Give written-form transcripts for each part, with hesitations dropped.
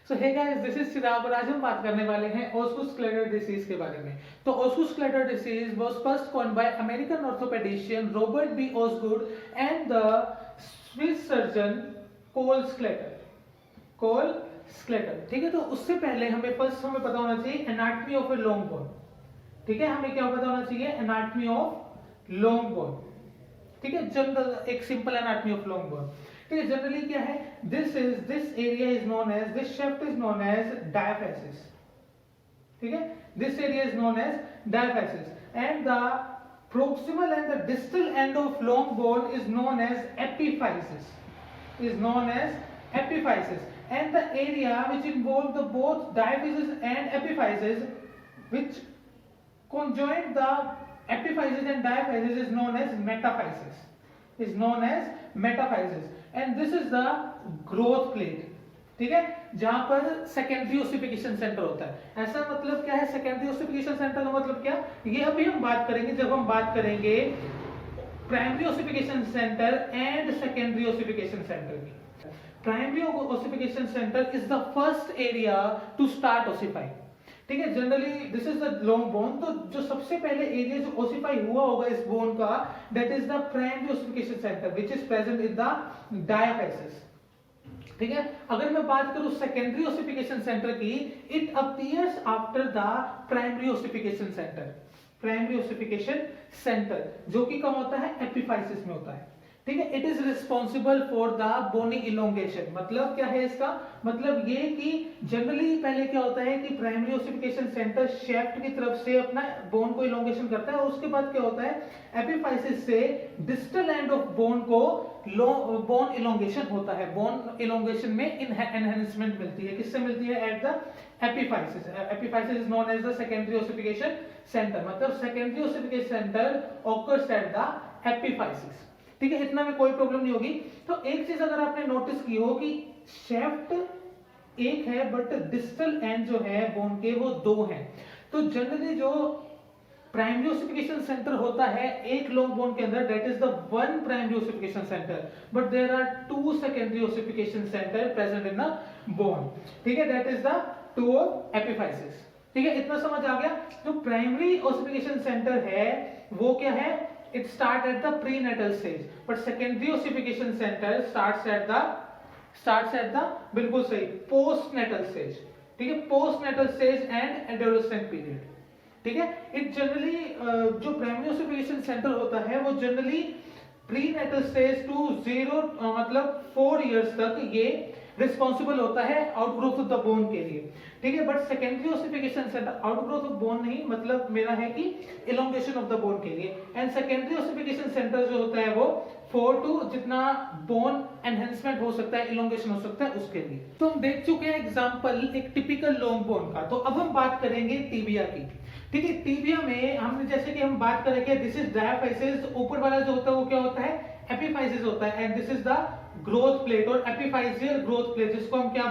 So hey guys, this is Chirag और आज हम बात करने वाले हैं ओस्गुस-क्लेटर डिसीज के बारे में। तो Osgood Schlatter disease was first coined by American orthopaedician Robert B Osgood and the Swiss surgeon Carl Schlatter. Carl Schlatter, ठीक है। तो उससे पहले हमें पता होना चाहिए anatomy of a long bone. ठीक है, हमें क्या पता होना चाहिए? Anatomy of long bone. ठीक है, जनरल एक simple anatomy of long bone. ठीक है, जनरली क्या है? This area is known as, this shaft is known as diaphysis. ठीक है, this area is known as diaphysis and the proximal and the distal end of long bone is known as epiphysis, and the area which involve the both diaphysis and epiphysis, which conjoin the epiphysis and diaphysis, is known as metaphysis, and this is the growth plate। ठीक है, जहां पर secondary ossification centre होता है। ऐसा मतलब क्या है सेकेंडरी ओसिफिकेशन सेंटर का मतलब क्या? ये अभी हम बात करेंगे जब हम बात करेंगे primary ossification centre and secondary ossification centre की। Primary ossification centre is the first area to start ossify. ठीक है, generally this is the long bone. तो जो सबसे पहले एरिया जो ओसिफाई हुआ होगा इस बोन का, that is the primary ossification centre which is present in the diaphysis. ठीक है, अगर मैं बात करूं सेकेंडरी ओसिफिकेशन सेंटर की, it appears after the primary ossification centre, जो कि कब होता है? एपिफाइसिस में होता है। ठीक है, it is responsible for the bony elongation. मतलब क्या है इसका? मतलब ये कि जनरली पहले क्या होता है कि प्राइमरी ओसिफिकेशन सेंटर शेफ्ट की तरफ से अपना बोन को इलोंगेशन करता है, और उसके बाद क्या होता है? एपिफाइसिस से डिस्टल एंड ऑफ बोन को बोन इलोंगेशन होता है। बोन इलोंगेशन में एनहांसमेंट मिलती है। किससे मिलती है? At the epiphysis. Epiphysis is known as the secondary ossification centre. मतलब secondary ossification centre occurs at the epiphysis. ठीक है, इतना में कोई प्रॉब्लम नहीं होगी। तो एक चीज अगर आपने नोटिस की हो कि शेफ्ट एक है बट डिस्टल एंड जो है बोन के वो दो हैं। तो जनरली जो प्राइमरी ओसिफिकेशन सेंटर होता है एक लॉन्ग बोन के अंदर, that is the one primary ossification centre, but there are two secondary ossification centre present in the bone. ठीक है, that is the two epiphysis. ठीक है, इतना समझ आ गया। जो प्राइमरी ओसिफिकेशन सेंटर है वो क्या है? It starts at the prenatal stage, but secondary ossification center starts at the बिल्कुल सही postnatal stage। ठीक है, postnatal stage and adolescent period। ठीक है, it generally जो primary ossification center होता है वो generally prenatal stage to 0 मतलब 4 years तक ये रिस्पॉन्सिबल होता है आउटग्रोथ ऑफ द बोन के लिए। ठीक है, but secondary ossification centre outgrowth of bone नहीं, मतलब मेरा है कि इलोंगेशन ऑफ द बोन के लिए। एंड सेकेंडरी ओसिफिकेशन सेंटर जो होता है वो 4 to जितना बोन एनहेंसमेंट हो सकता है, इलोंगेशन हो सकता है, उसके लिए। तो हम देख चुके हैं एग्जांपल एक टिपिकल लॉन्ग बोन का। तो अब हम बात करेंगे टीबिया की। ठीक है, टीबिया में हमने जैसे कि हम बात करेंगे दिस इज डायफाइसिस, ऊपर वाला जो होता है वो क्या होता है? एपिफाइसिस होता है, and this is the growth plate और एपिफाइसियल ग्रोथ प्लेट, जिसको हम क्या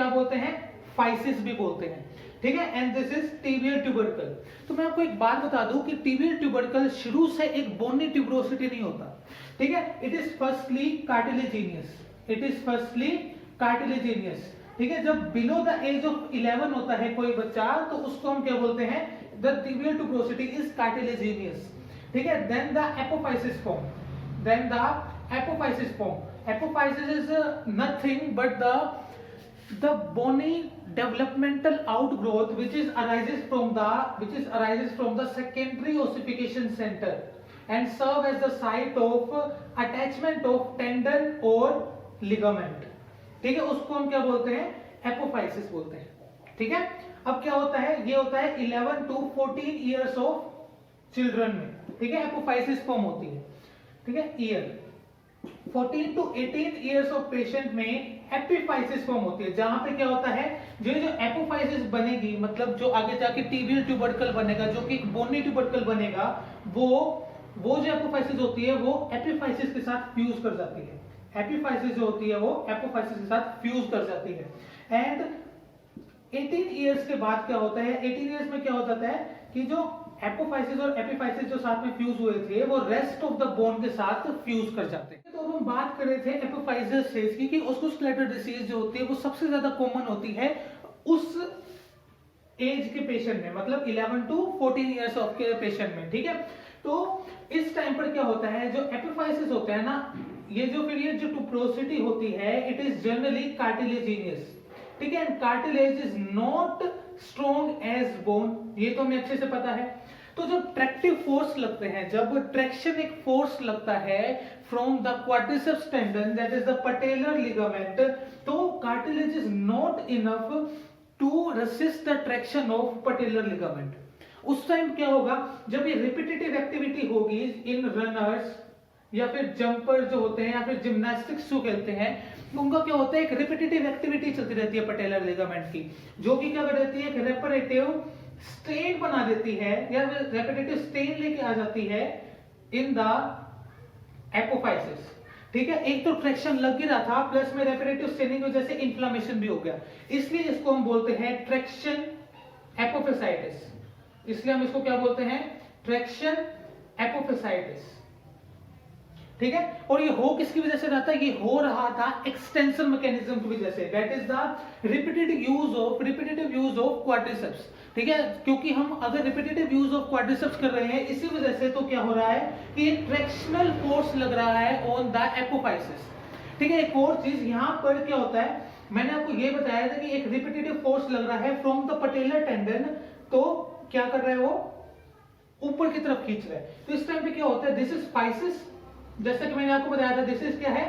बोलते हैं? फाइसिस भी बोलते हैं। ठीक है, and this is tibial tubercle. तो मैं आपको एक बात बता दूं कि टिबियल ट्यूबरकल शुरू से एक बोनी ट्यूबरोसिटी नहीं होता। ठीक है, इट इज फर्स्टली कार्टिलेजिनियस। ठीक है, जब बिलो द एज ऑफ 11 होता है कोई बच्चा, तो उसको हम क्या बोलते हैं? The tibial tuberosity is cartilaginous. ठीक है, then the apophysis form. Apophysis is nothing but the bony developmental outgrowth which arises from the secondary ossification center and serve as the site of attachment of tendon or ligament। ठीक है, उसको हम क्या बोलते हैं? Apophysis बोलते हैं। ठीक है, अब क्या होता है? ये होता है 11 to 14 years ऑफ चिल्ड्रन में। ठीक है, एपोफाइसिस फॉर्म होती है। ठीक है, year 14 to 18 years of patient में एपिफाइसिस फॉर्म होती है, जहां पे क्या होता है? जो एपोफाइसिस बनेगी, मतलब जो आगे जाके टिबियल ट्यूबरकल बनेगा, जो कि बोनी ट्यूबरकल बनेगा, वो जो एपोफाइसिस होती है वो एपिफाइसिस के साथ फ्यूज कर जाती है। एपिफाइसिस जो होती है वो एपोफाइसिस के साथ फ्यूज कर जाती है। एंड 18 इयर्स के बाद क्या होता है? 18 इयर्स में क्या हो जाता है कि जो एपोफाइसिस और एपिफाइसिस जो साथ में फ्यूज हुए थे वो रेस्ट ऑफ द बोन के साथ फ्यूज कर जाते हैं। तो अब हम बात कर रहे थे एपोफाइसिस स्टेज की कि ऑस्टियोस्केलेटल डिसीज जो होती है वो सबसे ज्यादा कॉमन होती है उस एज के पेशेंट में, मतलब 11 टू 14 इयर्स ऑफ के पेशेंट में, ठीक है। तो इस टाइम पर क्या होता है, जो एपिफाइसिस होता है ना, ये जो टुब्रोसिटी होती है इट इज जनरली कार्टिलेजिनियस, ठीक है। Cartilage is not strong as bone, ये तो हमें अच्छे से पता है। तो जब ट्रैक्टिव फोर्स लगते हैं, जब ट्रैक्शन एक फोर्स लगता है from the quadriceps tendon that is the patellar ligament, तो cartilage is not enough to resist the traction of patellar ligament. उस टाइम क्या होगा, जब ये रिपीटेटिव एक्टिविटी होगी इन रनर्स या फिर जंपर जो होते हैं या फिर जिम्नास्टिक्स जो खेलते हैं, उनका क्या होता है, एक रिपीटेटिव एक्टिविटी चलती रहती है पटेलर लिगामेंट की, जो कि क्या कर देती है, एक रेपरेटिव स्ट्रेन बना देती है या फिर रेपरेटिव स्ट्रेन लेके आ जाती है इन द एपोफाइसिस, ठीक है। एक तो ट्रैक्शन लग ही रहा था, प्लस में रेपरेटिव स्ट्रेनिंग की वजह से इन्फ्लेमेशन भी हो गया, इसलिए इसको हम बोलते हैं ट्रैक्शन एपोफाइसाइटिस। इसलिए हम इसको क्या बोलते हैं, ट्रैक्शन एपोफाइसाइटिस, ठीक है। और ये हो किसकी वजह से रहा था, ये हो रहा था एक्सटेंशन मैकेनिज्म की वजह से, that is the repetitive use of quadriceps, ठीक है। क्योंकि हम अगर रिपीटेटिव यूज ऑफ क्वाड्रिसेप्स कर रहे हैं इसी वजह से, तो क्या हो रहा है कि एक ट्रैक्शनल फोर्स लग रहा है ऑन द एपोफाइसिस, ठीक है। एक और चीज यहां पर क्या होता है, मैंने आपको ये बताया था कि एक रिपीटेटिव फोर्स लग रहा है फ्रॉम द पटेलर टेंडन, तो क्या कर रहा है, वो ऊपर की तरफ खींच रहा है। तो इस टाइम पे क्या होता है, दिस इज फाइसिस, जैसा कि मैंने आपको बताया था, दिस इज क्या है,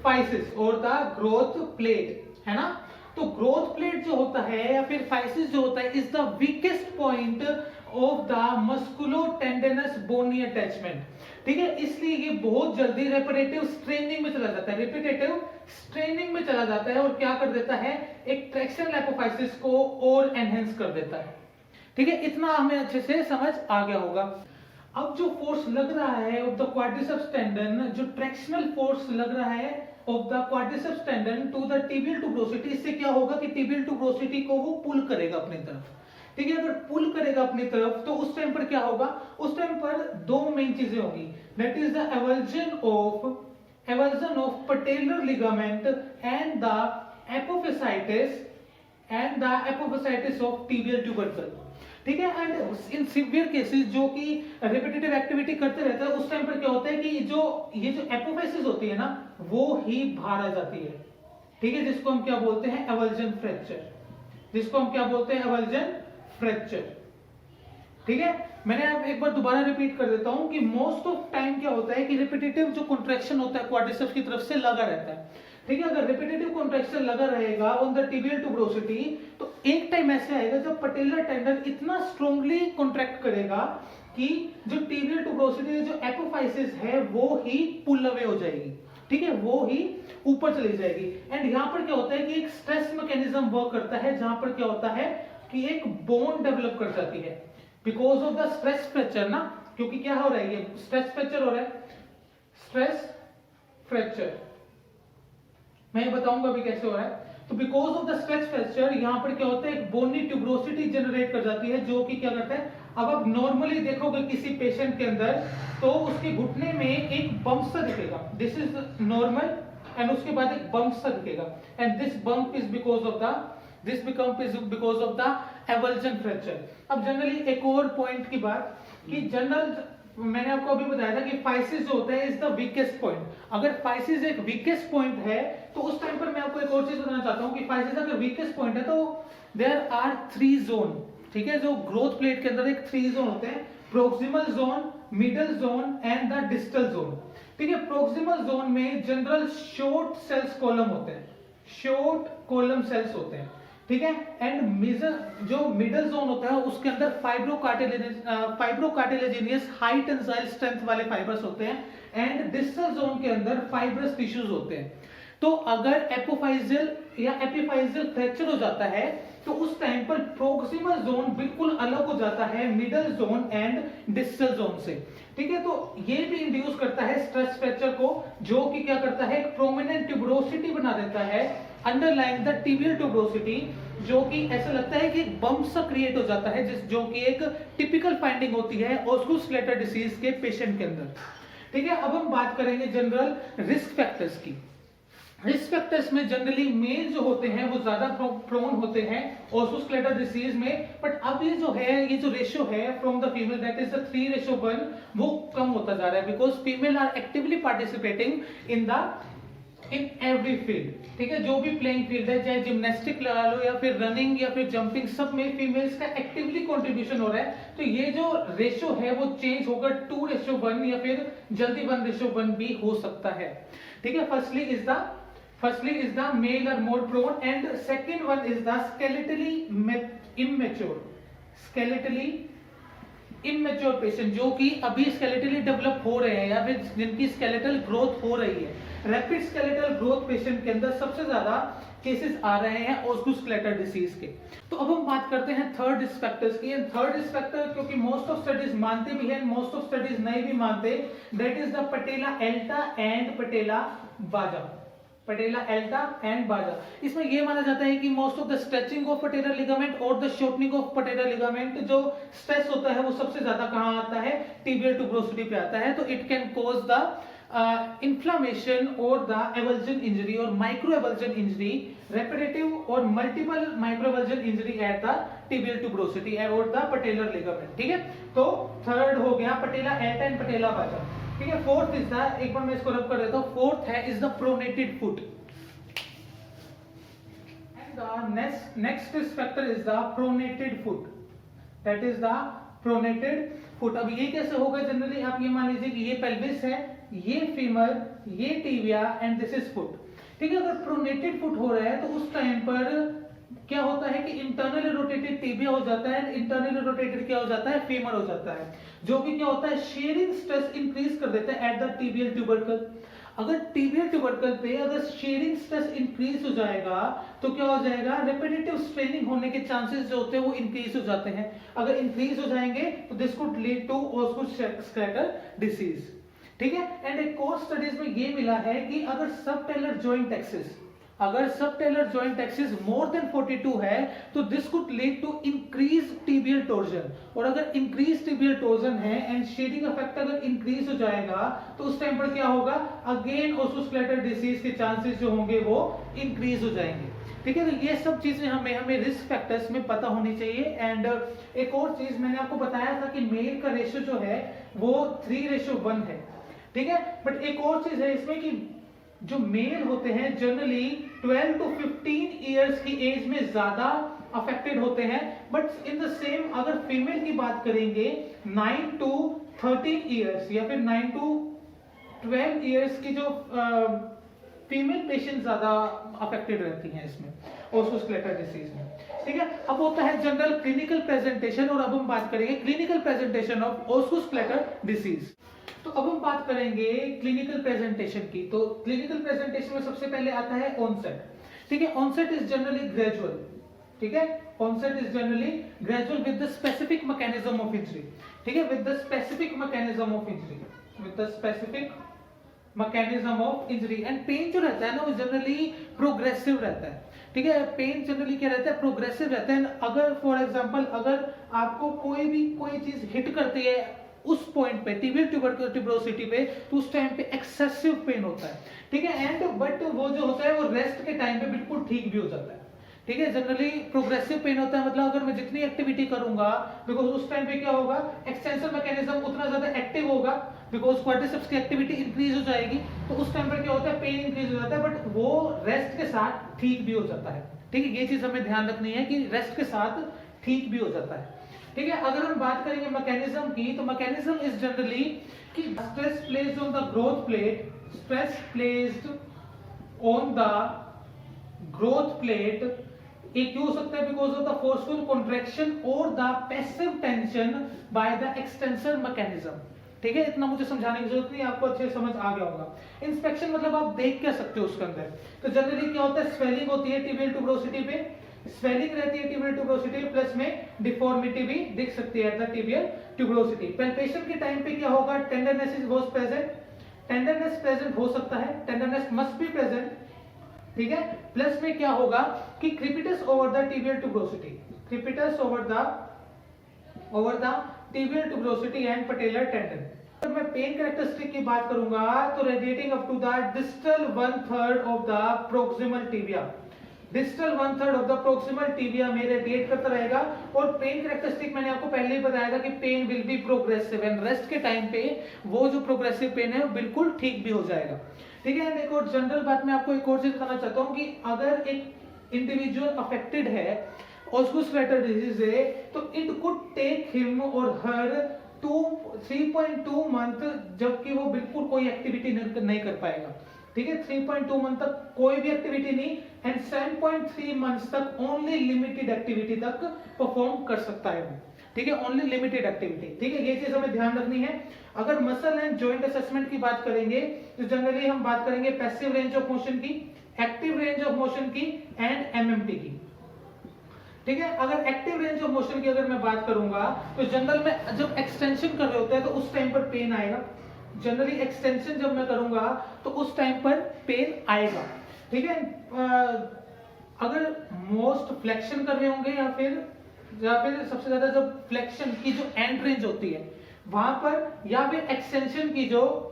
फाइसिस और द ग्रोथ प्लेट, है ना। तो ग्रोथ प्लेट जो होता है या फिर फाइसिस जो होता है is the weakest point of the musculotendinous bony attachment, ठीक है। इसलिए ये बहुत जल्दी रेपरेटिव स्ट्रेनिंग में चला जाता है, रिपीटेटिव स्ट्रेनिंग में चला जाता है और क्या कर देता है, एक ट्रैक्शन एपोफाइसिस को और एनहेंस कर देता है, ठीक है। इतना हमें अच्छे से समझ आ गया होगा। अब जो फोर्स लग रहा है ऑफ द क्वाड्रिसेप्स टेंडन, जो ट्रैक्शनल फोर्स लग रहा है of the quadriceps tendon to the tibial tuberosity, इससे क्या होगा कि टिबियल टुब्रोसिटी को वो पुल करेगा अपनी तरफ, ठीक है। अगर पुल करेगा अपनी तरफ तो उस टाइम पर क्या होगा, उस टाइम पर दो मेन चीजें होंगी, that is the avulsion of patellar ligament and the apophysitis of tibial tubercle, ठीक है। एंड इन सिवियर केसेस जो कि रिपीटेटिव एक्टिविटी करते रहता है, उस टाइम पर क्या होता है कि ये जो एपोफाइसिस होती है ना, वो ही बाहर आ जाती है, ठीक है, जिसको हम क्या बोलते हैं, एवल्जन फ्रैक्चर, ठीक है। मैंने आप एक बार दोबारा रिपीट कर देता हूं कि मोस्ट ऑफ टाइम क्या होता है कि रिपीटेटिव जो कॉन्ट्रैक्शन होता है क्वाड्रिसेप्स की तरफ से लगा रहता है, ठीक है। अगर रिपीटेटिव कॉन्ट्रैक्शन लगा रहेगा ऑन द टिबियल टुब्रोसिटी, तो एक टाइम ऐसे आएगा जब पटेलर टेंडन इतना स्ट्रांगली कॉन्ट्रैक्ट करेगा कि जो टिबियल टुब्रोसिटी जो एपोफाइसिस है वो ही पुल अवे हो जाएगी, ठीक है, वो ही ऊपर चली जाएगी। एंड यहां पर क्या होता है कि एक स्ट्रेस मैकेनिज्म वर्क करता है, जहां पर क्या होता है कि एक बोन डेवलप कर जाती है because of the stress fracture ना, क्योंकि क्या हो रहा है, ये स्ट्रेस फ्रैक्चर हो रहा है, स्ट्रेस फ्रैक्चर मैं ये बताऊंगा अभी कैसे हो रहा है। तो because of the stress fracture यहां पर क्या होता है, एक बोनी ट्यूब्रोसिटी जनरेट कर जाती है, जो कि क्या करता है, अब आप नॉर्मली देखोगे किसी पेशेंट के अंदर तो उसके घुटने में एक बम्प सा दिखेगा, दिस इज नॉर्मल, एंड उसके बाद एक बम्प सा दिखेगा, and this bump is because of the avulsion fracture. अब जनरली एक और पॉइंट की बात कि जनरल मैंने आपको अभी बताया था कि फाइसिस जो होता है इज द वीकेस्ट पॉइंट। अगर फाइसिस एक वीकेस्ट पॉइंट है तो उस टाइम पर मैं आपको एक और चीज बताना चाहता हूं कि फाइसिस अगर वीकेस्ट पॉइंट है तो देयर आर 3 जोन, ठीक है। जो ग्रोथ प्लेट के अंदर एक 3 जोन होते हैं, proximal zone, middle zone and the distal zone, ठीक है। प्रोक्सिमल जोन में जनरल शॉर्ट सेल्स कॉलम होते हैं, शॉर्ट कॉलम सेल्स होते हैं, ठीक है। एंड जो मिडल जोन होता है उसके अंदर फाइब्रोकार्टिलेजिनियस हाई टेंसाइल स्ट्रेंथ वाले फाइबर्स होते हैं, एंड डिस्टल जोन के अंदर फाइब्रस टिश्यूज होते हैं। तो अगर एपोफाइजियल या एपिफाइजियल फ्रैक्चर हो जाता है तो उस टाइम पर प्रोक्सिमल जोन बिल्कुल अलग हो जाता है middle zone and distal zone से, ठीक है। तो ये भी इंड्यूस करता है स्ट्रेस फ्रैक्चर को, जो कि क्या करता है, एक प्रोमिनेंट ट्यूबरोसिटी बना देता है अंडरलाइंग द टिबियल ट्यूबरोसिटी, जो कि ऐसा लगता है कि एक बम्प सा क्रिएट हो जाता है, जो कि एक टिपिकल फाइंडिंग होती है ऑस्कुलस्केलेटल डिसीज के पेशेंट के अंदर। ठीक है, अब हम बात करेंगे जनरल रिस्क फैक्टर्स की। रिस्क फैक्टर्स में जनरली मेल जो होते हैं वो ज्यादा प्रोन होते हैं ऑस्कुलस्केलेटल डिसीज में, बट अब ये जो है, ये जो रेशियो है from the female, that is the 3:1, वो कम होता जा रहा है, because female are actively participating in every field. ठीक है, जो भी प्लेइंग फील्ड है, चाहे जिम्नास्टिक लगा लो या फिर रनिंग या फिर जंपिंग, सब में फीमेल्स का एक्टिवली कंट्रीब्यूशन हो रहा है। तो ये जो रेशियो है वो चेंज होकर 2:1 या फिर जल्दी 1:1 भी हो सकता है। ठीक है, firstly is the male are more prone, and second one is the skeletally immature patient, जो कि अभी स्केलेटली डेवलप हो रहे हैं या फिर जिनकी स्केलेटल ग्रोथ हो रही है। रैपिड स्केलेटल ग्रोथ पेशेंट के अंदर सबसे ज्यादा केसेस आ रहे हैं ऑस्कुलस्केलेटल डिसीज के। तो अब हम बात करते हैं थर्ड रिस्क फैक्टर्स की। थर्ड रिस्क फैक्टर, क्योंकि मोस्ट ऑफ स्टडीज मानते भी हैं, मोस्ट ऑफ स्टडीज नहीं भी मानते, that is the patella alta and patella baja. Patella alta and बाजा, इसमें यह माना जाता है कि most of the stretching of patellar ligament और the shortening of patellar ligament, जो स्ट्रेस होता है वो सबसे ज्यादा कहां आता है, टिबियल ट्यूबरोसिटी पे आता है। तो it can cause the inflammation or the avulsion injury or microavulsion injury, repetitive or multiple microavulsion injury at the tibial tuberosity or the patellar ligament। ठीक है, तो थर्ड हो गया पटेला एल्टा एंड पटेला बाजा। ठीक है, फोर्थ इज द, एक बार मैं इसको रब कर देता हूं, फोर्थ है is the pronated foot, and the next risk factor is the pronated foot, that is the pronated foot. अब ये कैसे होगा, जनरली आप ये मान लीजिए कि ये पेल्विस है, ये फीमर, ये tibia and this is foot. ठीक है, अगर प्रोनेटेड फुट हो रहा है तो उस टाइम पर क्या होता है कि इंटरनली रोटेटेड टीबिया हो जाता है, इंटरनली रोटेटेड क्या हो जाता है, फीमर हो जाता है, जो कि क्या होता है, शेयरिंग स्ट्रेस इंक्रीज कर देता है एट द टिबियल ट्यूबरकल। अगर टिबियल ट्यूबरकल पे अगर शेयरिंग स्ट्रेस इंक्रीज हो जाएगा तो क्या हो जाएगा, रेपिटेटिव स्ट्रेनिंग होने के चांसेस जो होते हैं वो इंक्रीज हो जाते हैं। अगर इंक्रीज हो जाएंगे तो this could lead to Osgood Schlatter disease. ठीक है, एंड एक और स्टडीज में ये मिला है कि अगर subtalar joint axis more than 42 है तो this could lead to increase tibial torsion, और अगर इंक्रीज टिबियल टोर्जन है एंड शेडिंग इफेक्ट अगर इंक्रीज हो जाएगा तो उस टाइम पर क्या होगा, अगेन ऑस्कुलस्केलेटल डिसीज के चांसेस जो होंगे वो इंक्रीज हो जाएंगे। ठीक है, तो ये सब चीजें हमें रिस्क फैक्टर्स में पता होनी चाहिए। एंड एक और चीज मैंने आपको बताया था कि मेल का रेशियो जो है वो 3:1 है। ठीक है, बट एक और चीज है इसमें कि जो मेल होते हैं जनरली 12 to 15 इयर्स की एज में ज्यादा अफेक्टेड होते हैं, बट इन द सेम अगर फीमेल की बात करेंगे 9 to 13 इयर्स या फिर 9 to 12 इयर्स की जो फीमेल पेशेंट ज्यादा अफेक्टेड रहती हैं इसमें ऑस्कुलस्केलेटल डिसीज में। ठीक है, अब होता है जनरल क्लिनिकल प्रेजेंटेशन, और अब हम बात करेंगे क्लिनिकल प्रेजेंटेशन ऑफ ऑस्कुलस्केलेटल डिसीज। तो अब हम बात करेंगे क्लिनिकल प्रेजेंटेशन की। तो क्लिनिकल प्रेजेंटेशन में सबसे पहले आता है ऑनसेट। ठीक है, ऑनसेट इज जनरली ग्रेजुअल। ठीक है, onset is generally gradual with the specific mechanism of injury. ठीक है, with the specific mechanism of injury, with the specific mechanism of injury. And pain जो रहता है ना वो जनरली प्रोग्रेसिव रहता है। ठीक है, पेन जनरली क्या रहता है, प्रोग्रेसिव रहता है। अगर फॉर एग्जांपल अगर आपको कोई चीज हिट करती है उस पॉइंट पे, टिबियल ट्यूबरोसिटी पे, तो उस टाइम पे एक्सेसिव पेन होता है। ठीक है, एंड बट वो जो होता है वो रेस्ट के टाइम पे बिल्कुल ठीक भी हो जाता है। ठीक है, जनरली प्रोग्रेसिव पेन होता है, मतलब अगर मैं जितनी एक्टिविटी करूंगा, बिकॉज उस टाइम पे क्या होगा, एक्सटेंशन मैकेनिज्म उतना ज्यादा एक्टिव होगा, बिकॉज क्वाड्रिसेप्स की एक्टिविटी इंक्रीज हो जाएगी, तो उस टाइम पर क्या होता है, पेन इंक्रीज हो जाता है, बट वो रेस्ट के साथ ठीक भी हो जाता है। ठीक है, ये चीज हमें ध्यान रखनी है कि रेस्ट के साथ ठीक भी हो जाता है। ठीक है, अगर हम बात करेंगे मैकेनिज्म की, तो मैकेनिज्म इज जनरली कि stress placed on the growth plate, stress placed on the growth plate, एक हो सकता है because of the forceful contraction और the passive tension by the extensor mechanism. ठीक है, इतना मुझे समझाने की जरूरत नहीं, आपको अच्छे समझ आ गया होगा। इंस्पेक्शन मतलब आप देख क्या सकते हो उसके अंदर। तो जनरली क्या होता है, स्वेलिंग होती है टिबियल ट्यूबरोसिटी पे, स्वेलिंग रहती है टिबियल ट्यूबरोसिटी प्लस में डिफॉर्मिटी भी दिख सकती है at the tibial tuberosity. Palpation के टाइम पे क्या होगा, tenderness is was present, tenderness present हो सकता है, टेंडरनेस मस्ट बी प्रेजेंट, ठीक है। प्लस में क्या होगा कि crepitus over the tibial tuberosity, crepitus over the tibial tuberosity and patellar tendon. जब मैं पेन कैरेक्टरिस्टिक की बात करूंगा तो radiating up to the distal 1/3 of the proximal tibia, distal 1/3 of the proximal tibia में रेडिएट करता रहेगा। और पेन कैरेक्टरिस्टिक मैंने आपको पहले ही बताया था कि pain will be progressive and rest के टाइम पे वो जो प्रोग्रेसिव पेन है वो बिल्कुल ठीक भी हो जाएगा। ठीक है। एक और जनरल बात मैं आपको एक और चीज बताना चाहता हूँ कि अगर एक इंडिविजुअल अफेक्टेड है ऑस्गोस्क्लेटर डिजीज है तो इट कुड टेक हिम और हर 3.2 मंथ, जबकि वो बिल्कुल कोई एक्टिविटी नहीं कर पाएगा। ठीक है। 3.2 मंथ तक कोई भी एक्टिविटी नहीं एंड 7.3 मंथ्स तक ओनली लिमिटेड एक्टिविटी तक परफॉर्म कर सकता है वो। ठीक है। Only limited activity. ठीक है। ये चीज हमें ध्यान रखनी है। अगर मसल एंड जॉइंट असेसमेंट की बात करेंगे तो जनरली हम बात करेंगे पैसिव रेंज ऑफ मोशन की, एक्टिव रेंज ऑफ मोशन की एंड एमएमटी की। ठीक है। अगर एक्टिव रेंज ऑफ मोशन की अगर मैं बात करूंगा तो जनरल में जब एक्सटेंशन कर रहे होते हैं तो उस टाइम पर पेन आएगा। जनरली एक्सटेंशन जब मैं करूंगा तो उस टाइम पर पेन आएगा। ठीक है। अगर मोस्ट फ्लेक्शन कर रहे होंगे या फिर सबसे ज्यादा जब फ्लेक्शन की जो एंड रेंज होती है वहां पर, या फिर एक्सटेंशन की जो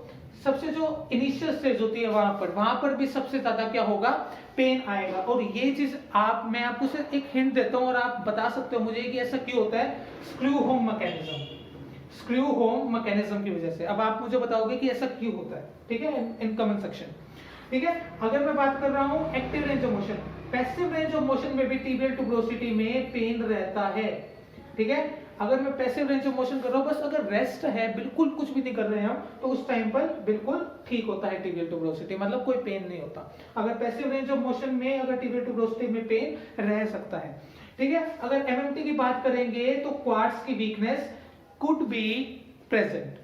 सबसे जो इनिशियल स्टेज होती है वहां पर भी सबसे ज्यादा क्या होगा, पेन आएगा। और ये चीज मैं आपको सिर्फ एक हिंट देता हूं और आप बता सकते हो मुझे कि ऐसा क्यों होता है। स्क्रू होम मैकेनिज्म की वजह से। अब आप मुझे बताओगे कि ऐसा क्यों होता है। ठीक है। In comment section. ठीक है। अगर मैं बात कर रहा हूं active range of motion, passive range of motion में भी टिबियल ट्यूबरोसिटी में पेन रहता है। ठीक है। अगर मैं पैसिव रेंज ऑफ मोशन कर रहा हूं, बस अगर रेस्ट है, बिल्कुल कुछ भी नहीं कर रहे हैं हम, तो उस टाइम पर बिल्कुल ठीक होता है टिबियल ट्यूबरोसिटी, मतलब कोई पेन नहीं होता। अगर पैसिव रेंज ऑफ मोशन में अगर टिबियल ट्यूबरोसिटी में पेन रह सकता है। ठीक है। अगर एमएमटी की बात करेंगे तो क्वाड्स की वीकनेस कुड बी प्रेजेंट।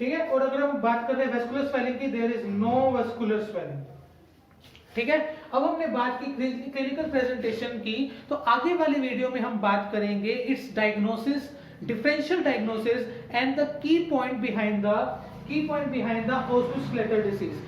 ठीक है। और अगर हम बात कर रहे हैं वेस्कुलर स्वेलिंग की, there is no vascular swelling. ठीक है। अब हमने बात की क्लिनिकल प्रेजेंटेशन की, तो आगे वाली वीडियो में हम बात करेंगे its diagnosis, differential diagnosis and the key point behind the osteoskeletal disease.